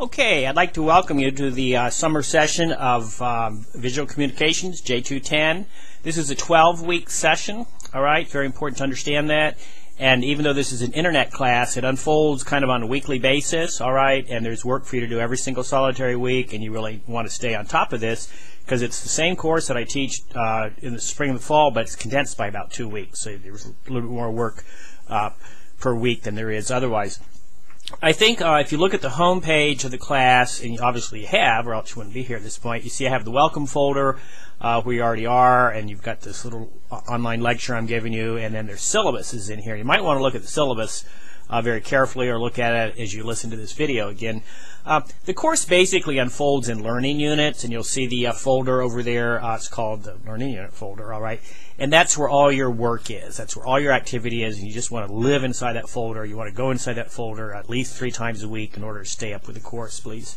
Okay, I'd like to welcome you to the summer session of Visual Communications, J210. This is a 12-week session, all right? Very important to understand that. And even though this is an internet class, it unfolds kind of on a weekly basis, all right? And there's work for you to do every single solitary week, and you really want to stay on top of this because it's the same course that I teach in the spring and the fall, but it's condensed by about 2 weeks. So there's a little bit more work per week than there is otherwise. I think if you look at the home page of the class, and obviously you have, or else you wouldn't be here at this point, you see I have the welcome folder where you already are, and you've got this little online lecture I'm giving you, and then there's syllabuses in here. You might want to look at the syllabus very carefully or look at it as you listen to this video again. The course basically unfolds in learning units, and you'll see the folder over there. It's called the learning unit folder, all right? And that's where all your work is. That's where all your activity is, and you just want to live inside that folder. You want to go inside that folder at least 3 times a week in order to stay up with the course, please.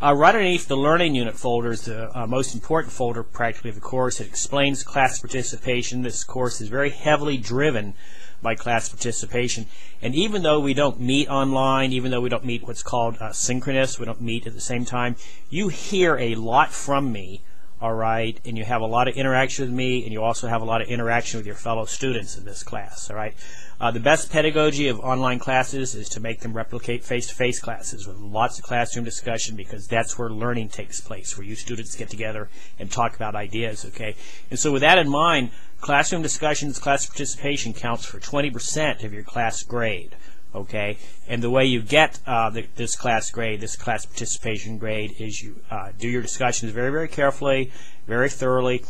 Right underneath the learning unit folder is the most important folder practically of the course. It explains class participation. This course is very heavily driven by class participation. And even though we don't meet online, even though we don't meet what's called synchronous, we don't meet at the same time, you hear a lot from me, all right, and you have a lot of interaction with me, and you also have a lot of interaction with your fellow students in this class, all right? The best pedagogy of online classes is to make them replicate face-to-face classes with lots of classroom discussion, because that's where learning takes place, where you students get together and talk about ideas, okay? And so with that in mind, classroom discussions, class participation counts for 20% of your class grade, okay? And the way you get this class grade, this class participation grade, is you do your discussions very, very carefully, very thoroughly.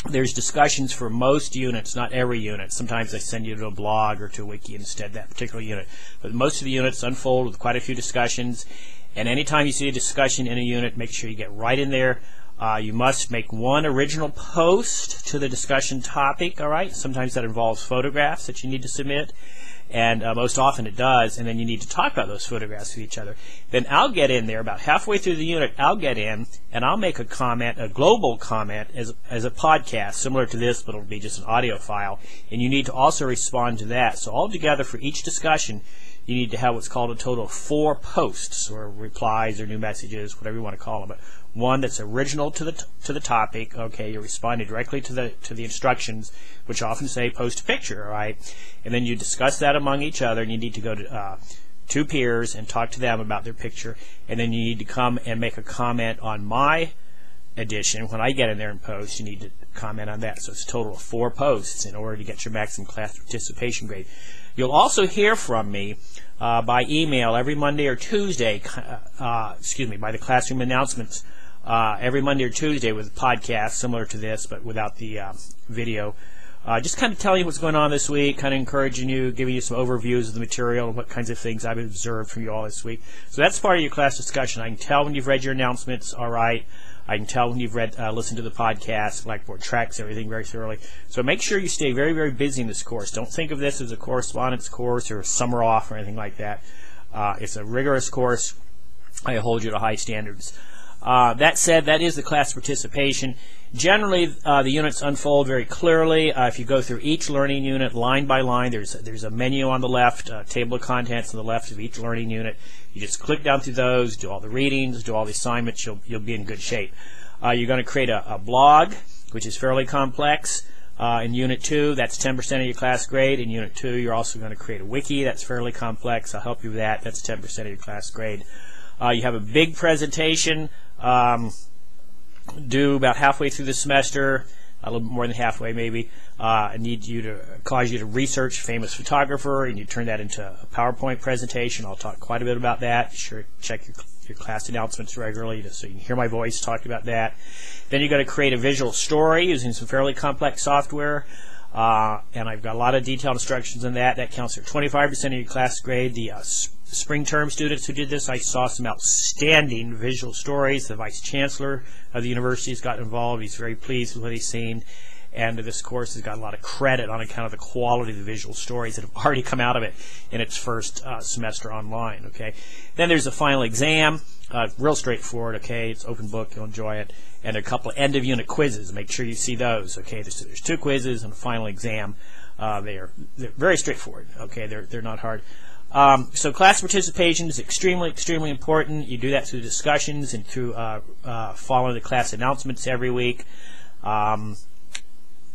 There's discussions for most units, not every unit. Sometimes I send you to a blog or to a wiki instead, that particular unit. But most of the units unfold with quite a few discussions. And anytime you see a discussion in a unit, make sure you get right in there. You must make one original post to the discussion topic, all right? Sometimes that involves photographs that you need to submit, and most often it does, and then you need to talk about those photographs with each other. Then I'll get in there, about halfway through the unit, I'll get in, and I'll make a comment, a global comment, as a podcast, similar to this, but it'll be just an audio file, and you need to also respond to that. So altogether, for each discussion, you need to have what's called a total of 4 posts, or replies, or new messages, whatever you want to call them. But one that's original to the topic. Okay, you're responding directly to the instructions, which often say post a picture. All right, and then you discuss that among each other, and you need to go to 2 peers and talk to them about their picture, and then you need to come and make a comment on my edition. When I get in there and post, you need to comment on that. So it's a total of 4 posts in order to get your maximum class participation grade. You'll also hear from me by email every Monday or Tuesday, by the classroom announcements every Monday or Tuesday with a podcast similar to this, but without the video. Just kind of telling you what's going on this week, kind of encouraging you, giving you some overviews of the material and what kinds of things I've observed from you all this week. So that's part of your class discussion. I can tell when you've read your announcements, all right. I can tell when you've listened to the podcast. Blackboard tracks everything very thoroughly. So make sure you stay very, very busy in this course. Don't think of this as a correspondence course or a summer off or anything like that. It's a rigorous course. I hold you to high standards. That said, that is the class participation. Generally, the units unfold very clearly. If you go through each learning unit line by line, there's a menu on the left, a table of contents on the left of each learning unit. You just click down through those, do all the readings, do all the assignments, you'll be in good shape. You're going to create a blog, which is fairly complex. In Unit 2, that's 10% of your class grade. In Unit 2, you're also going to create a wiki. That's fairly complex. I'll help you with that. That's 10% of your class grade. You have a big presentation due about halfway through the semester, a little bit more than halfway maybe. I need you to cause you to research famous photographer, and you turn that into a PowerPoint presentation. I'll talk quite a bit about that. Be sure to check your class announcements regularly just so you can hear my voice talking about that. Then you're going to create a visual story using some fairly complex software. And I've got a lot of detailed instructions on that. That counts for 25% of your class grade. The spring term students who did this, I saw some outstanding visual stories. The Vice Chancellor of the university has got involved. He's very pleased with what he's seen. And this course has got a lot of credit on account of the quality of the visual stories that have already come out of it in its first semester online. Okay. Then there's a final exam. Real straightforward. Okay. It's open book. You'll enjoy it. And there are a couple of end-of-unit quizzes. Make sure you see those. Okay. There's 2 quizzes and a final exam. They're very straightforward. Okay. They're not hard. So class participation is extremely, extremely important. You do that through discussions and through following the class announcements every week.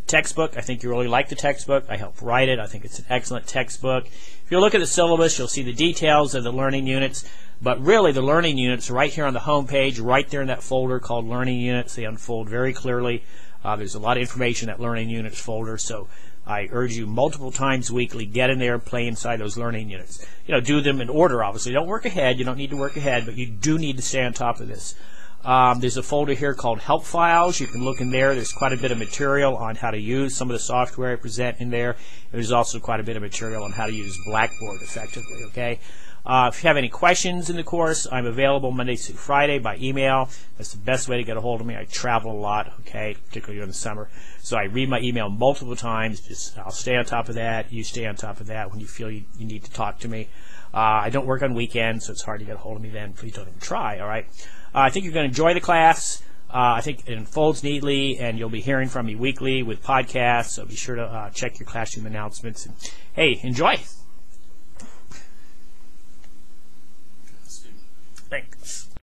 Textbook, I think you really like the textbook. I helped write it. I think it's an excellent textbook. If you look at the syllabus, you'll see the details of the learning units, but really the learning units are right here on the home page, right there in that folder called Learning Units. They unfold very clearly. There's a lot of information in that Learning Units folder, so I urge you multiple times weekly, get in there, play inside those learning units. You know, do them in order, obviously. Don't work ahead. You don't need to work ahead, but you do need to stay on top of this. There's a folder here called Help Files. You can look in there. There's quite a bit of material on how to use some of the software I present in there. There's also quite a bit of material on how to use Blackboard effectively, okay? If you have any questions in the course, I'm available Monday through Friday by email. That's the best way to get a hold of me. I travel a lot, okay, particularly during the summer. So I read my email multiple times. I'll stay on top of that. You stay on top of that when you feel you need to talk to me. I don't work on weekends, so it's hard to get a hold of me then. Please don't even try, all right? I think you're going to enjoy the class. I think it unfolds neatly, and you'll be hearing from me weekly with podcasts, so be sure to check your classroom announcements. And, hey, enjoy!